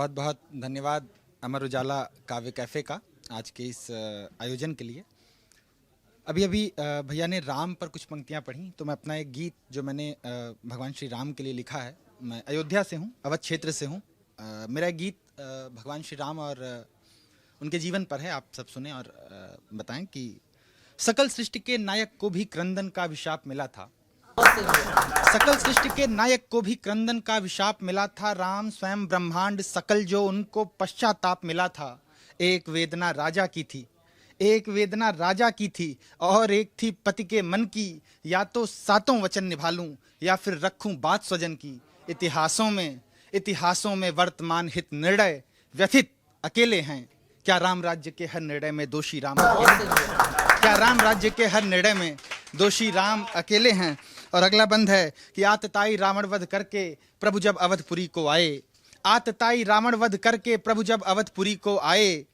बहुत बहुत धन्यवाद अमर उजाला काव्य कैफ़े का आज के इस आयोजन के लिए। अभी अभी भैया ने राम पर कुछ पंक्तियाँ पढ़ी, तो मैं अपना एक गीत जो मैंने भगवान श्री राम के लिए लिखा है, मैं अयोध्या से हूँ, अवध क्षेत्र से हूँ। मेरा एक गीत भगवान श्री राम और उनके जीवन पर है, आप सब सुने और बताएं कि सकल सृष्टि के नायक को भी क्रंदन का अभिशाप मिला था। सकल सृष्टि के नायक को भी क्रंदन का अभिशाप मिला था। राम स्वयं ब्रह्मांड सकल जो उनको पश्चाताप मिला था। एक वेदना राजा की थी, एक वेदना राजा की थी और एक थी पति के मन की। या तो सातों वचन निभा लूं या फिर रखूं बात स्वजन की। इतिहासों में वर्तमान हित निर्णय व्यथित अकेले हैं। क्या राम राज्य के हर निर्णय में दोषी राम अकेले हैं? क्या राम राज्य के हर निर्णय में दोषी राम अकेले हैं? और अगला बंद है कि आतताई रावण वध करके प्रभु जब अवधपुरी को आए। आतताई रावण वध करके प्रभु जब अवधपुरी को आए।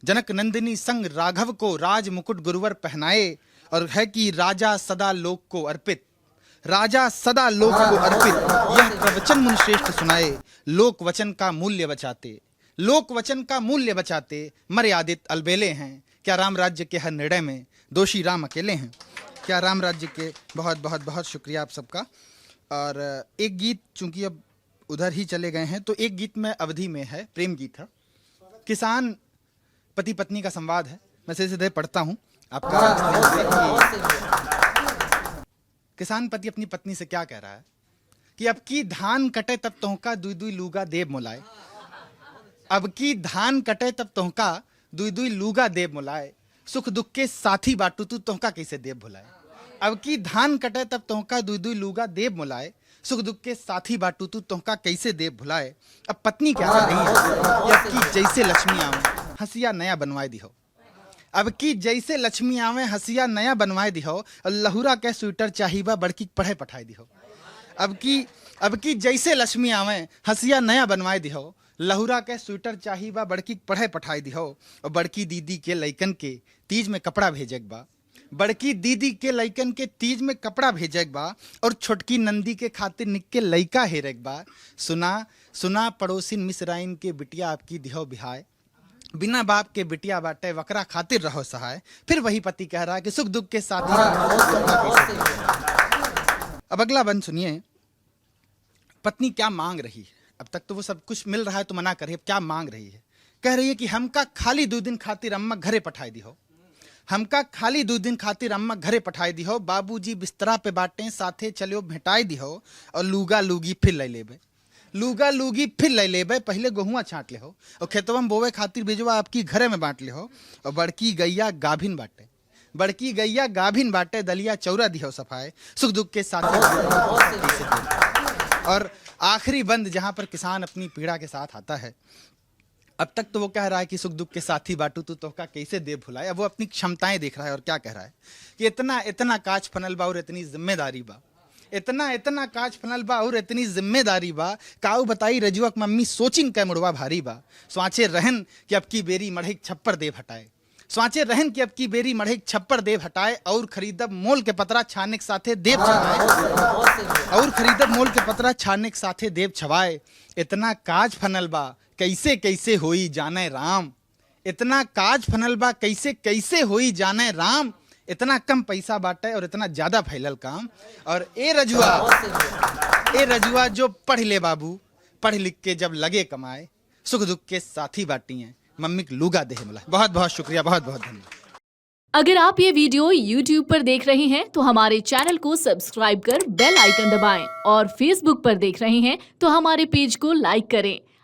जनक नंदिनी संग राघव को राज मुकुट गुरुवर पहनाए। और है कि राजा सदा लोक को अर्पित, राजा सदा लोक को अर्पित यह प्रवचन मुनि श्रेष्ठ सुनाए। लोक वचन का मूल्य बचाते, लोक वचन का मूल्य बचाते मर्यादित अलबेले हैं। क्या राम राज्य के हर निर्णय में दोषी राम अकेले हैं? क्या राम राज्य के बहुत बहुत बहुत शुक्रिया आप सबका। और एक गीत चूंकि अब उधर ही चले गए हैं, तो एक गीत में अवधि में है, प्रेम गीत है। किसान पति पत्नी का संवाद है, मैं सीधे पढ़ता हूँ आपका। किसान पति अपनी पत्नी से क्या कह रहा है कि अब की धान कटे तब तोहका दुई दुई लूगा देव मुलाए। अब की धान कटे तब तोहका दुई दुई लूगा देव मुलाए। सुख दुख के साथी बाटू तू तोहका कैसे देव भुलाए। अब की धान कटे तब तोहका दुई दुई लूगा देव मुलाए। सुख दुख के साथी बाटू तू तोहका कैसे देव भुलाए। अब पत्नी क्या कर रही है कि अब की जैसे लक्ष्मी आवे हंसिया नया बनवाए दिहो। अब की जैसे लक्ष्मी आवे हंसिया नया बनवाए दिहो। और लहुरा के स्वेटर चाहिए बड़की पढ़े पठाए दिहो। अब की जैसे लक्ष्मी आवे हंसिया नया बनवाए दिहो। लहुरा के स्वेटर चाहिए बड़की पढ़े पठाई दिहो। और बड़की दीदी के लइकन के तीज में कपड़ा भेजक बा। बड़की दीदी के लइकन के तीज में कपड़ा भेजक बा। और छोटकी नंदी के खातिर निक के लइका हेरक बा। सुना पड़ोसिन मिसराइन के बिटिया आपकी दिहो बिहाय। बिना बाप के बिटिया बाटे वकरा खातिर रहो सहाय। फिर वही पति कह रहा है कि सुख दुख के साथ। अब अगला बंद सुनिए। पत्नी क्या मांग रही है? अब तक तो वो सब कुछ मिल रहा है तो मना कर रही है, क्या मांग रही है? कह रही है कि हमका खाली 2 दिन खातिर अम्मा घरे पठाई दी हो। हमका खाली 2 दिन खातिर अम्मा घरे पठाई दी हो। बाबूजी बिस्तरा पे बाटें साथे चलियो भेटाई दी हो। और लूगा लूगी फिर ले लेबे, लूगा लूगी फिर ले लेबे। पहले गेहुआ छाट ले हो और खेतवा में बोवे खातिर भेजवा आपकी घरे में बांट ले हो। और बड़की गैया गाभिन बाटे, बड़की गैया गाभिन बाटे दलिया चौरा दी हो सफाए। सुख दुख के साथ। और आखिरी बंद जहां पर किसान अपनी पीड़ा के साथ आता है। अब तक तो वो कह रहा है कि सुख दुख के साथी बाटू तू तोहका कैसे देव भुलाए। अब वो अपनी क्षमताएं देख रहा है और क्या कह रहा है कि इतना इतना काज फनल बा और इतनी जिम्मेदारी बा। इतना इतना काज फनल बा और इतनी जिम्मेदारी बा। काऊ बताई रजुअक मम्मी सोचिन कै मुड़वा भारी बा। स्वाचे रहन कि अब की बेरी मढ़े छप्पर देव हटाए। स्वाचे रहन कि अब की बेरी मढ़े छप्पर देव हटाए। और खरीदब मोल के पतरा छाने के साथे देव छवाए। और खरीदब मोल के पतरा छाने के साथे देव छवाए। इतना काज फनल बा कैसे कैसे होई जाने राम। इतना काज फनल बा कैसे कैसे होई जाने राम। इतना कम पैसा बाटे और इतना ज्यादा फैलल काम। और ए रजुआ जो पढ़ ले बाबू, पढ़ लिख के जब लगे कमाए। सुख दुख के साथी बाटी हैं मम्मी की लूगा देह मिला। बहुत बहुत शुक्रिया, बहुत बहुत धन्यवाद। अगर आप ये वीडियो YouTube पर देख रहे हैं तो हमारे चैनल को सब्सक्राइब कर बेल आइकन दबाएं। और Facebook पर देख रहे हैं तो हमारे पेज को लाइक करें।